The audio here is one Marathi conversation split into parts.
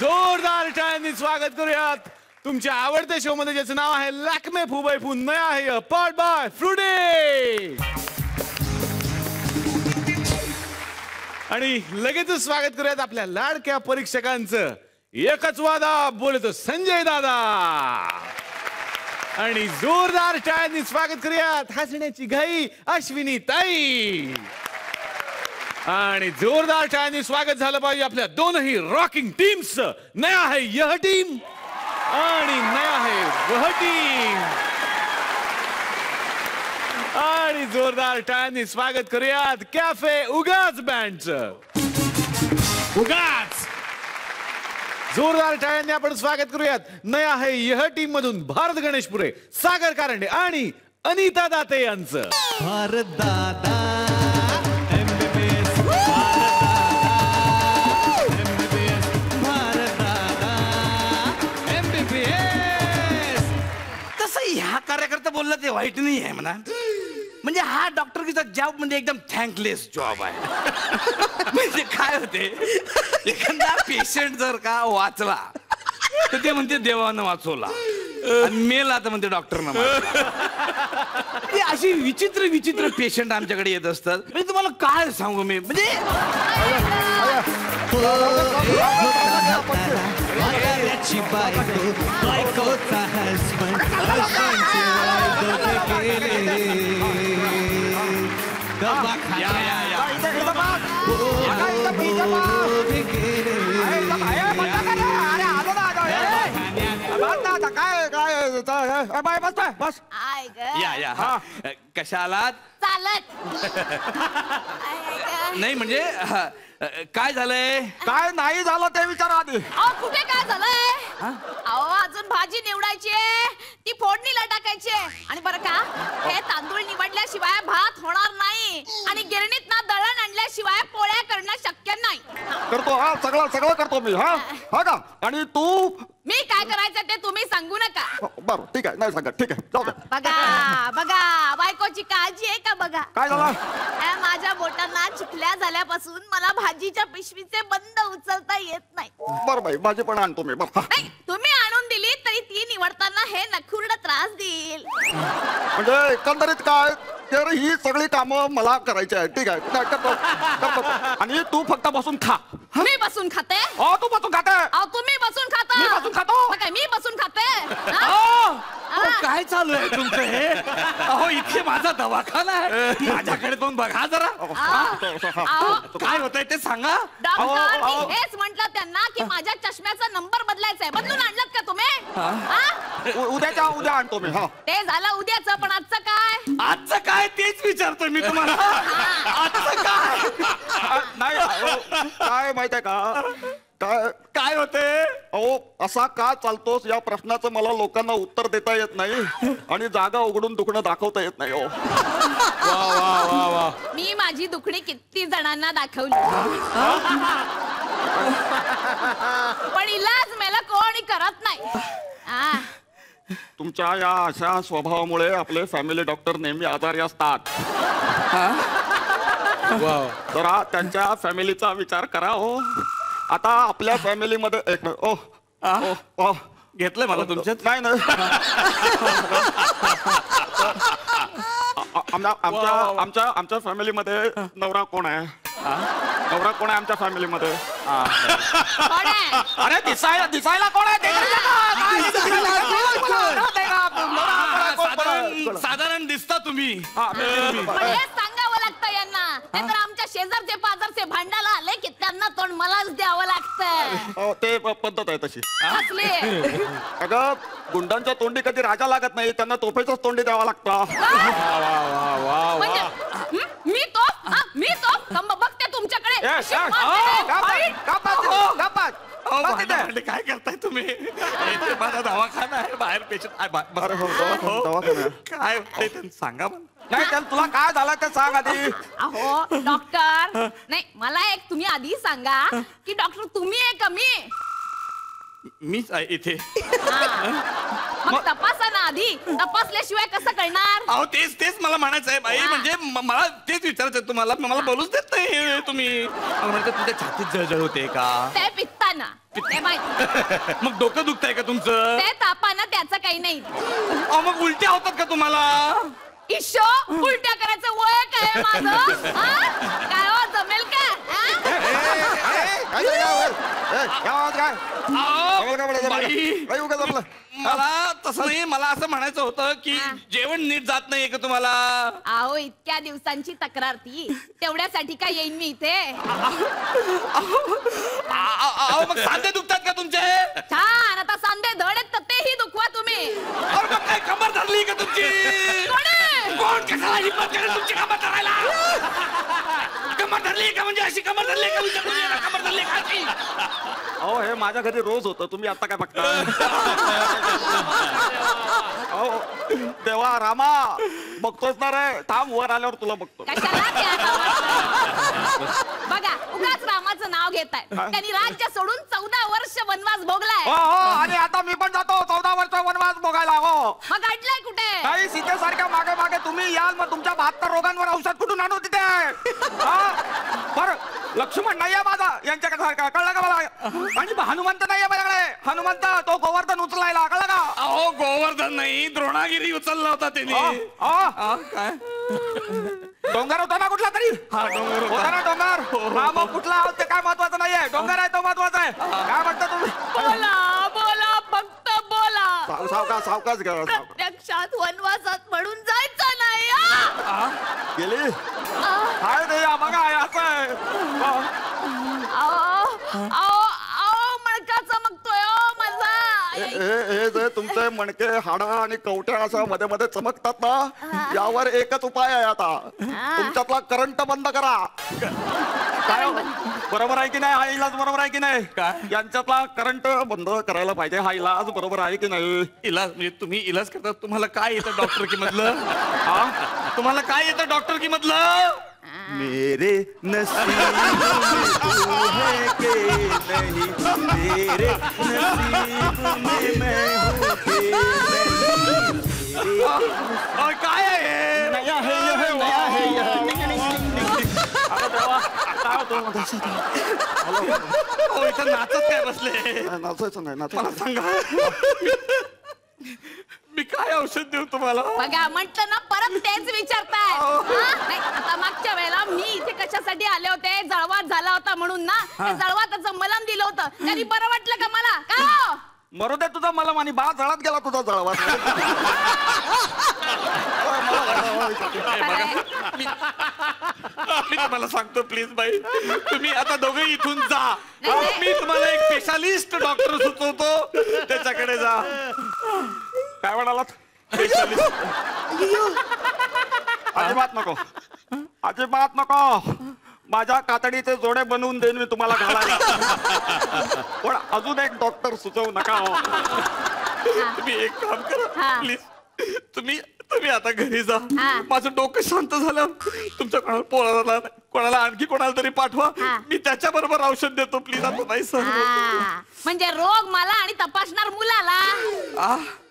जोरदार टाळ्यांनी स्वागत करूयात तुमच्या आवडत्या शो मध्ये, ज्याचं नाव आहे लॅक्मे फुबाई फू नया आहे पार्ट बाय फ्रुडे. आणि लगेचच स्वागत करूयात आपल्या लाडक्या परीक्षकांचं. एकच वादा बोलतो संजय दादा. आणि जोरदार टाळ्यांनी स्वागत करूयात हसण्याची घाई अश्विनी ताई. आणि जोरदार टाळ्यांनी स्वागत झालं पाहिजे आपल्या दोनही रॉकिंग टीम्स. नया है यह टीम आणि नया है वह टीम. आणि जोरदार टाळ्यांनी स्वागत करूयात कॅफे उगाच बँडचं. उगाच जोरदार टाळ्यांनी आपण स्वागत करूयात नया है यह टीम मधून भारत गणेशपुरे, सागर कारंडे आणि अनिता दाते यांचं. भारत दादा ह्या कार्यकर्ता बोलला ते वाईट नाही आहे म्हणा. म्हणजे हा डॉक्टरकीचा जॉब म्हणजे एकदम थँकलेस जॉब आहे. म्हणजे काय होते, एखादा पेशंट जर का वाचला तर ते म्हणते देवानं वाचवला, आणि मेला तर म्हणते डॉक्टरनं मारला. अशी विचित्र विचित्र पेशंट आमच्याकडे येत असतात. म्हणजे तुम्हाला काय सांगू मी, म्हणजे बायकोचा हसबंड बस या या हा. कशा आलात? चालत नाही म्हणजे काय झालंय? काय नाही झालं ते विचारा आधी. अहो कुठे काय झालंय? अहो अजून भाजी निवडायची आहे, ती फोडणीला टाकायची आहे. आणि बरं का, हे तांदूळ निवडल्याशिवाय भात होणार नाही, आणि गिरणीत ना दळण आणल्याशिवाय पोळ्या करणं शक्य नाही. करतो हा, सगळं सगळं करतो मी. हा हा का? आणि तू? मी काय करायचं ते तुम्ही सांगू नका. बरं ठीक आहे, नाही सांगत. ठीक आहे, जाऊ दे. बघा बघा, बायकोची काळजी आहे का बघा. काय झालं? माझ्या बोटांना चिखल्या झाल्यापासून मला भाजीच्या पिशवीचे बंद उचलता येत नाही. बरं बाई, भाजी पण आणतो मी. बरं नाही, तुम्ही आणून दिली तरी ती निवडताना हे नखुर्ड त्रास देईल. म्हणजे एकंदरीत काय, तर ही सगळी कामं मला करायची आहे. ठीक आहे, नाही, करतो करतो. आणि तू फक्त बसून खा. मी बसून खाते? हो, तू बसून खाते. अहो तुम्ही बसून खाता? मी बसून खातो. मग काय मी बसून खाते? हा? अहो, काय चालू आहे तुमचं हे? अहो इथे माझा दवाखाना आहे, माझ्याकडे पण बघा जरा. अहो, काय होतंय ते सांगा. डॉक्टर, मी हेच म्हंटल त्यांना की माझ्या चष्म्याचा नंबर बदलायचा आहे. बदलून आणलात का तुम्ही? हा? उद्या आणतो मी. हा, ते झालं उद्याचं, पण आजचं काय? आजचं काय तेच विचारतोय मी तुम्हाला. आजचं काय? नाही अहो, काय माहित आहे का, काय काय होते? अहो असा का चालतोस या प्रश्नाचं मला लोकांना उत्तर देता येत नाही, आणि जागा उघडून दुखणं दाखवता येत नाही. हो, वा वा वा वा. मी माझी दुखणी किती जणांना दाखवली, पण इलाज मला कोणी करत नाही. हा. तुमच्या या अशा स्वभावामुळे आपले फॅमिली डॉक्टर नेहमी आजारी असतात. जरा त्यांच्या फॅमिलीचा विचार करा. हो, आता आपल्या फॅमिलीमध्ये एक मिनिट. घेतलंय मला तुमच्यात? नाही नाही, आमच्या फॅमिलीमध्ये नवरा कोण आहे? नवरा कोण आहे आमच्या फॅमिलीमध्ये? कोण आहे? अरे दिसायला कोण आहे? साधारण दिसता तुम्ही. पण हेच सांगावं लागतं यांना, नाहीतर आमच्या शेजारचे पाजारचे भांडायला आले की त्यांना तोंड मलाच द्यावं लागतं. ते पद्धत आहे तशी. असली अगं, गुंडांच्या तोंडी कधी राजा लागत नाही, त्यांना तोफेचाच तोंडी द्यावा लागतं. म्हणजे मी तो बघते तुमच्याकडे. काय करताय तुम्ही? इथे माझा दवाखाना आहे, बाहेर पेशंट काय होतंय ते सांगा मला. नाही, तुला काय झालं ते सांग आधी. अहो डॉक्टर, नाही मला एक तुम्ही आधी सांगा की डॉक्टर तुम्ही आहे का मी? मीच आहे इथे. मग तपासा ना आधी, तपासल्याशिवाय कसं कळणार? अहो तेच मला म्हणायचं आहे बाई. म्हणजे मला तेच विचारायचं तुम्हाला, मला बोलूच देत नाही तुम्ही. मला म्हणतात तुझ्या छातीत जळजळ होते का? ते पित्त तापानं ते माहिती. मग डोकं दुखतंय का तुमचं? ते तापानं त्याचं काही नाही. मग उलट्या होतात का तुम्हाला? ईशो उलट्या करायचं वय काय माझं? काय हो जमेल का? मला तसं नाही, मला असं म्हणायचं होतं की जेवण नीट जात नाहीये का तुम्हाला? अहो इतक्या दिवसांची तक्रार ती, तेवढ्यासाठी काय येईन मी इथे? मग सांधे दुखतात का तुमचे? छान, आता सांधे धड आहेत तर तेही दुखवा तुम्ही. मग काय कमर धरली का तुमची? कोण कशाला हिंमत करेल तुमची कमर धरायला? कमर धरली का म्हणजे अशी कमर धरली का? कमर धरली का अशी? अहो हे माझ्या घरी रोज होतं, तुम्ही आता काय बघता? अहो देवा रामा, बघतोच ना रे, थांब वर आल्यावर तुला बघतो. कशाला ते आता? बघा उगाच रामाचं नाव घेताय. त्यांनी राज्य सोडून 14 वर्ष वनवास भोगलाय. हो हो, आणि आता मी पण जातो 14 वर्ष वनवास भोगायला. हो मग अडलाय कुठे? काही सीतेसारख्या मागे मागे तुम्ही याल, मग तुमच्या 72 रोगांवर औषध कुठून आणू तिथे? बरं लक्ष्मण नाहीये माझा यांच्याकडे सारखा, कळलं का मला? आणि हनुमंत नाहीये माझ्याकडे. हनुमंत तो गोवर्धन उचलायला, कळलं का? अहो गोवर्धन नाही, द्रोणागिरी उचलला होता त्यांनी. काय डोंगर होता ना कुठला तरी? डोंगर होता ना डोंगर. हा मग कुठला आहोत ते काय महत्वाचं नाहीये, डोंगर आहे तो महत्वाचा आहे. काय म्हणता तुम्ही? बोला बोला फक्त बोला. सावकाश घ्या. प्रत्यक्षात वनवासात म्हणून जायचं नाही. गेली काय ते बघा असं आहे. मणका चमकतोय माझा. हे जे तुमचे मणके हाडा आणि कवट्या असं मध्ये मध्ये चमकतात ना, यावर एकच उपाय आहे आता. तुमच्यातला करंट बंद करा. काय बरोबर आहे की नाही? हा इलाज बरोबर आहे की नाही? यांच्यातला करंट बंद करायला पाहिजे. हा इलाज बरोबर आहे की नाही? इलाज म्हणजे तुम्ही इलाज करता, तुम्हाला काय येतं डॉक्टर की मधलं? तुम्हाला काय येतं डॉक्टर की मधलं? मेरे नसीब में तू है के नहीं, तेरे नसीब में मैं हूँ के नहीं. काय आहे? नया है यह, नया है यह. इथं नाचत काय बसले? नाचायचं नाही, मला नाचायचं. सांगा मी काय औषध देऊ तुम्हाला? बघा म्हटलं ना, परत तेच विचारताय. नाही, आता मागच्या वेळेला मी इथे कशासाठी आले होते? जळवात झाला होता म्हणून ना. ते जळवाताचं मलम दिलं होतं, तरी बरं वाटलं का मला? का मरू दे तुझा मला, आणि बा जळत गेला तुझा जळवा. मी तुम्हाला सांगतो प्लीज बाई, तुम्ही आता दोघे इथून जा. मी तुम्हाला एक स्पेशालिस्ट डॉक्टर सुचवतो, त्याच्याकडे जा. काय म्हणालात? अजिबात नको, अजिबात नको. माझ्या कातडीचे जोडे बनवून देईन मी तुम्हाला घालायला. पण अजून एक डॉक्टर सुचवू नका. तुम्ही एक काम करा प्लीज, तुम्ही आता घरी जा. हा. माझं डोकं शांत झालं, तुमच्या कोणाला आणखी कोणाला तरी पाठवा. मी त्याच्या बरोबर औषध देतो प्लीज. आता नाही सर. म्हणजे रोग मला आणि तपासणार मुलाला,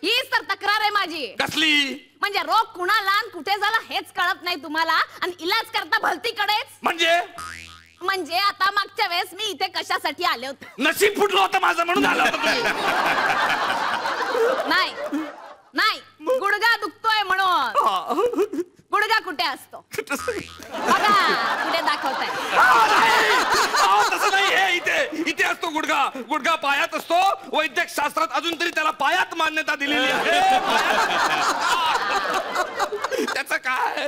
हीच तर तक्रार आहे माझी. कसली? म्हणजे रोग कुणाला आणि कुठे झाला हेच कळत नाही तुम्हाला, आणि इलाज करता भलतीकडेच. म्हणजे आता मागच्या वेळेस मी इथे कशासाठी आले होते? नशीब फुटलं होतं माझं म्हणून आलं होतं तुम्ही. नाही, गुडघा दुखतोय म्हणून. गुडघा कुठे असतो बघा, कुठे दाखवताय? तसं नाही, हे इथे असतो गुडघा. गुडघा पायात असतो. वैद्यक शास्त्रात अजून तरी त्याला पायात मान्यता दिलेली आहे. त्याचं काय?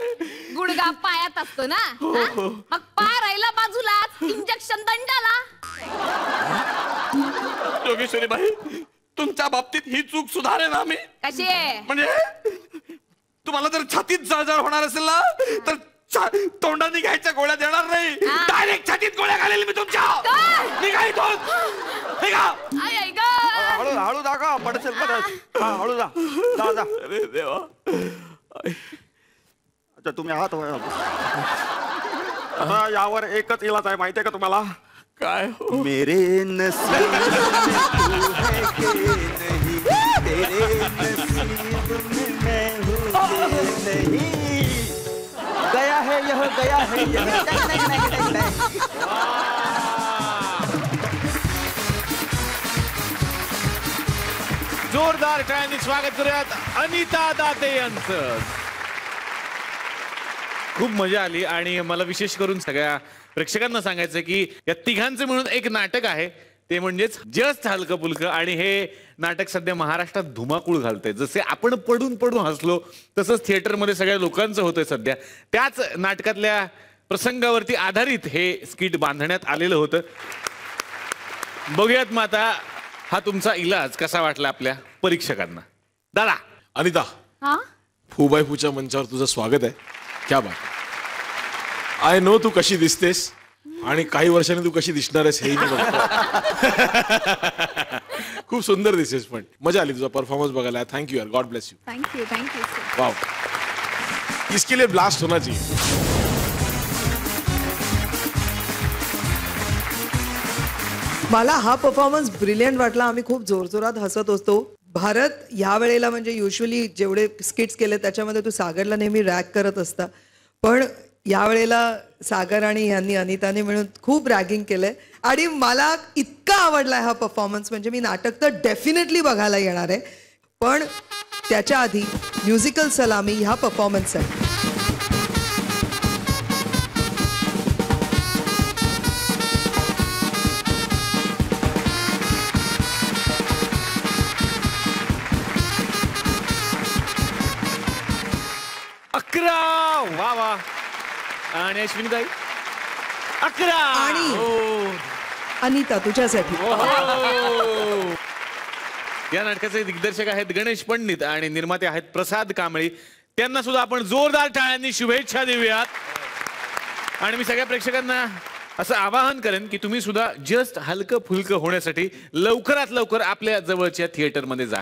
गुडघा पायात असतो ना. मग पाय राहिला बाजूलाच, इंजेक्शन दंडाला. योगेश्वरी बाई, तुमच्या बाबतीत ही चूक सुधारे ना मी. कशी आहे? म्हणजे तुम्हाला जर छातीत जळजळ होणार असेल ना, तर तोंडाने घ्यायच्या गोळ्या देणार नाही, डायरेक्ट छातीत गोळ्या घालेल मी तुमच्या. हळू जा का, पडसेल पडत. हळू जा, जा जा. अरे देवा. अच्छा तुम्ही आहात. आता यावर एकच इलाज आहे, माहितीये का तुम्हाला? काय? मेरे नसीब में तू है के नहीं, तेरे नसीब में मैं हूँ के नहीं. गया है यह, गया है यह. जोरदार टाळ्यांनी स्वागत करूयात अनिता दाते यांचं. खूप मजा आली आणि मला विशेष करून सगळ्या प्रेक्षकांना सांगायचं की या तिघांचं मिळून एक नाटक आहे, ते म्हणजेच जस्ट हलकं फुलकं. आणि हे नाटक सध्या महाराष्ट्रात धुमाकूळ घालतंय. जसे आपण पडून पडून हसलो तसंच थिएटरमध्ये सगळ्या लोकांचं होतंय सध्या. त्याच नाटकातल्या प्रसंगावरती आधारित हे स्किट बांधण्यात आलेलं होतं. बघूयात मग आता हा तुमचा इलाज कसा वाटला आपल्या परीक्षकांना. दादा. अनिता, हा फू बाय फूच्या मंचावर तुझं स्वागत आहे. क्या बात. आय नो तू कशी दिसतेस आणि काही वर्षांनी तू कशी दिसणार आहेस हेही मी बघतो. खूप सुंदर दिसेस. पण मजा आली तुझा परफॉर्मन्स बघायला. थँक्यू यार. God bless you. Thank you. Wow. इसके लिए ब्लास्ट होना चाहिए. मला हा परफॉर्मन्स ब्रिलियंट वाटला. आम्ही खूप जोरजोरात हसत असतो. भारत ह्या वेळेला म्हणजे युजली जेवढे स्किट्स केले त्याच्यामध्ये तू सागरला नेहमी रॅग करत असता, पण या वेळेला सागर आणि यांनी अनिताने मिळून खूप रॅगिंग केलंय आणि मला इतका आवडलाय हा परफॉर्मन्स. म्हणजे मी नाटक तर डेफिनेटली बघायला येणार आहे, पण त्याच्या आधी म्युझिकल सलामी ह्या परफॉर्मन्स आहे. वा वा. आणि अश्विनीताई 11. आणि अनिता तुझ्यासाठी. या नाटकाचे दिग्दर्शक आहेत गणेश पंडित आणि निर्माते आहेत प्रसाद कांबळी. त्यांना सुद्धा आपण जोरदार टाळ्यांनी शुभेच्छा देऊयात. आणि मी सगळ्या प्रेक्षकांना असं आवाहन करेन की तुम्ही सुद्धा जस्ट हलकं फुलकं होण्यासाठी लवकरात लवकर आपल्या जवळच्या थिएटरमध्ये जा.